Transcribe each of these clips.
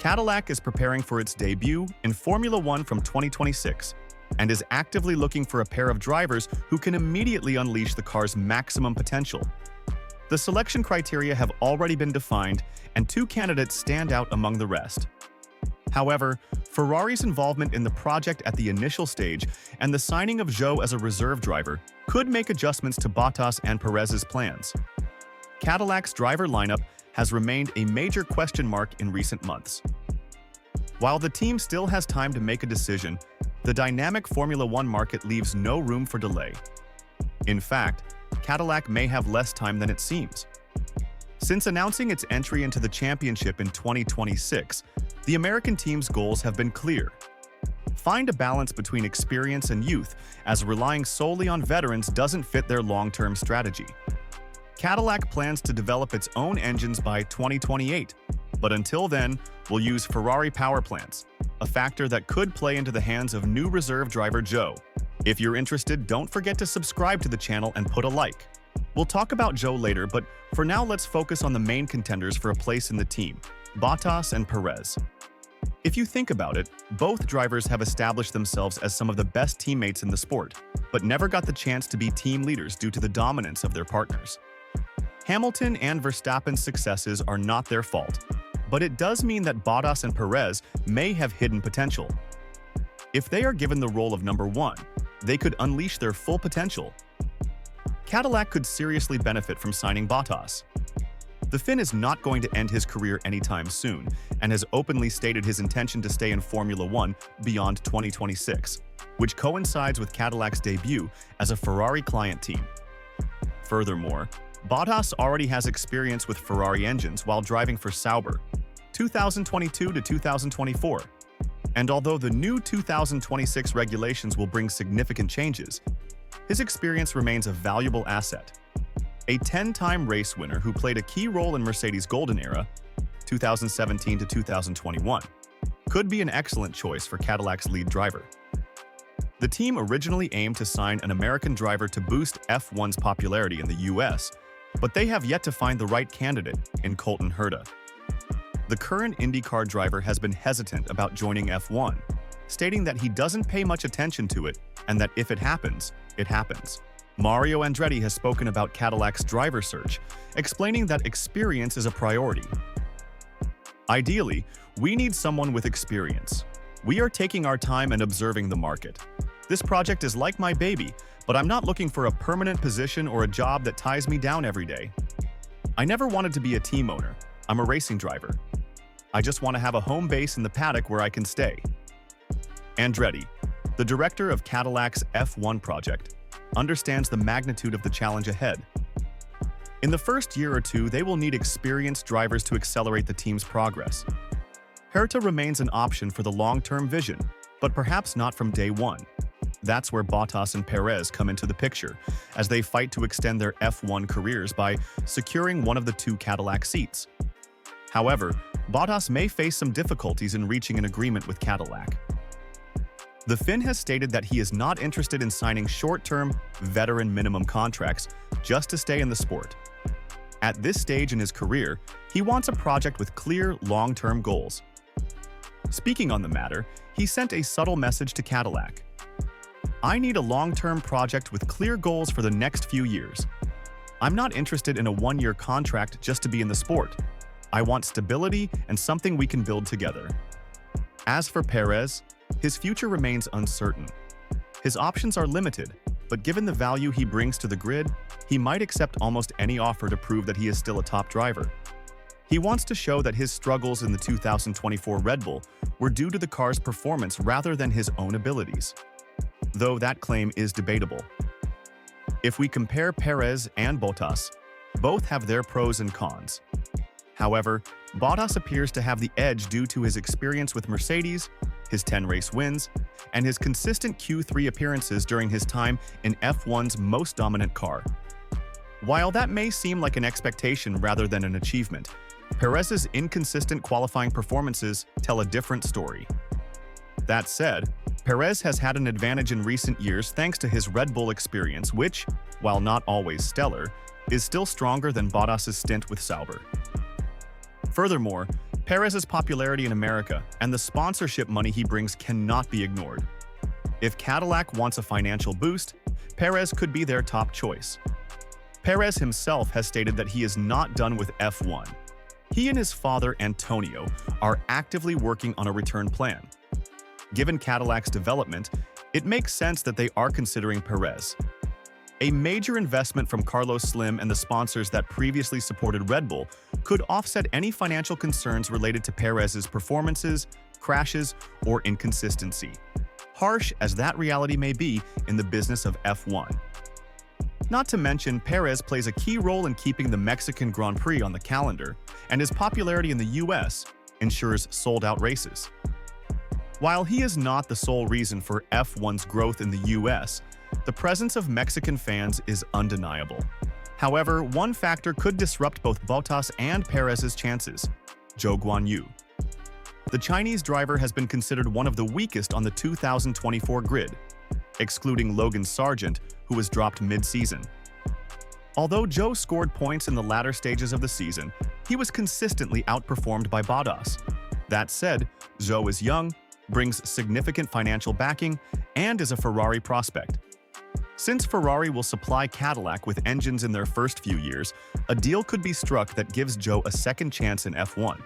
Cadillac is preparing for its debut in Formula One from 2026 and is actively looking for a pair of drivers who can immediately unleash the car's maximum potential. The selection criteria have already been defined, and two candidates stand out among the rest. However, Ferrari's involvement in the project at the initial stage and the signing of Zhou as a reserve driver could make adjustments to Bottas and Perez's plans. Cadillac's driver lineup has remained a major question mark in recent months. While the team still has time to make a decision, the dynamic Formula One market leaves no room for delay. In fact, Cadillac may have less time than it seems. Since announcing its entry into the championship in 2026, the American team's goals have been clear. Find a balance between experience and youth, as relying solely on veterans doesn't fit their long-term strategy. Cadillac plans to develop its own engines by 2028, but until then, will use Ferrari power plants, a factor that could play into the hands of new reserve driver Zhou. If you're interested, don't forget to subscribe to the channel and put a like. We'll talk about Zhou later, but for now let's focus on the main contenders for a place in the team, Bottas and Perez. If you think about it, both drivers have established themselves as some of the best teammates in the sport, but never got the chance to be team leaders due to the dominance of their partners. Hamilton and Verstappen's successes are not their fault, but it does mean that Bottas and Perez may have hidden potential. If they are given the role of number one, they could unleash their full potential. Cadillac could seriously benefit from signing Bottas. The Finn is not going to end his career anytime soon and has openly stated his intention to stay in Formula One beyond 2026, which coincides with Cadillac's debut as a Ferrari client team. Furthermore, Bottas already has experience with Ferrari engines while driving for Sauber, 2022 to 2024. And although the new 2026 regulations will bring significant changes, his experience remains a valuable asset. A 10-time race winner who played a key role in Mercedes' golden era, 2017 to 2021, could be an excellent choice for Cadillac's lead driver. The team originally aimed to sign an American driver to boost F1's popularity in the US, but they have yet to find the right candidate in Colton Herta. The current IndyCar driver has been hesitant about joining F1, stating that he doesn't pay much attention to it and that if it happens, it happens. Mario Andretti has spoken about Cadillac's driver search, explaining that experience is a priority. Ideally, we need someone with experience. We are taking our time and observing the market. This project is like my baby, but I'm not looking for a permanent position or a job that ties me down every day. I never wanted to be a team owner. I'm a racing driver. I just want to have a home base in the paddock where I can stay. Andretti, the director of Cadillac's F1 project, understands the magnitude of the challenge ahead. In the first year or two, they will need experienced drivers to accelerate the team's progress. Herta remains an option for the long-term vision, but perhaps not from day one. That's where Bottas and Perez come into the picture, as they fight to extend their F1 careers by securing one of the two Cadillac seats. However, Bottas may face some difficulties in reaching an agreement with Cadillac. The Finn has stated that he is not interested in signing short-term, veteran minimum contracts just to stay in the sport. At this stage in his career, he wants a project with clear, long-term goals. Speaking on the matter, he sent a subtle message to Cadillac. I need a long-term project with clear goals for the next few years. I'm not interested in a one-year contract just to be in the sport. I want stability and something we can build together. As for Perez, his future remains uncertain. His options are limited, but given the value he brings to the grid, he might accept almost any offer to prove that he is still a top driver. He wants to show that his struggles in the 2024 Red Bull were due to the car's performance rather than his own abilities, though that claim is debatable. If we compare Perez and Bottas, both have their pros and cons. However, Bottas appears to have the edge due to his experience with Mercedes, his 10 race wins, and his consistent Q3 appearances during his time in F1's most dominant car. While that may seem like an expectation rather than an achievement, Perez's inconsistent qualifying performances tell a different story. That said, Perez has had an advantage in recent years thanks to his Red Bull experience, which, while not always stellar, is still stronger than Bottas's stint with Sauber. Furthermore, Perez's popularity in America and the sponsorship money he brings cannot be ignored. If Cadillac wants a financial boost, Perez could be their top choice. Perez himself has stated that he is not done with F1. He and his father, Antonio, are actively working on a return plan. Given Cadillac's development, it makes sense that they are considering Perez. A major investment from Carlos Slim and the sponsors that previously supported Red Bull could offset any financial concerns related to Perez's performances, crashes, or inconsistency, harsh as that reality may be in the business of F1. Not to mention, Perez plays a key role in keeping the Mexican Grand Prix on the calendar, and his popularity in the US ensures sold-out races. While he is not the sole reason for F1's growth in the US, the presence of Mexican fans is undeniable. However, one factor could disrupt both Bottas and Perez's chances: Zhou Guanyu. The Chinese driver has been considered one of the weakest on the 2024 grid, excluding Logan Sargent, who was dropped mid-season. Although Zhou scored points in the latter stages of the season, he was consistently outperformed by Bottas. That said, Zhou is young, brings significant financial backing, and is a Ferrari prospect. Since Ferrari will supply Cadillac with engines in their first few years, a deal could be struck that gives Zhou a second chance in F1.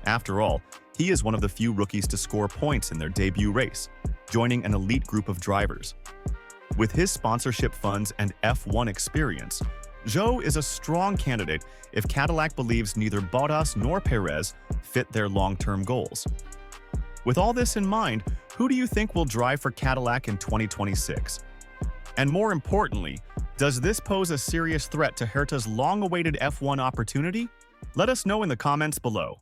After all, he is one of the few rookies to score points in their debut race, joining an elite group of drivers. With his sponsorship funds and F1 experience, Zhou is a strong candidate if Cadillac believes neither Bottas nor Perez fit their long-term goals. With all this in mind, who do you think will drive for Cadillac in 2026? And more importantly, does this pose a serious threat to Herta's long-awaited F1 opportunity? Let us know in the comments below.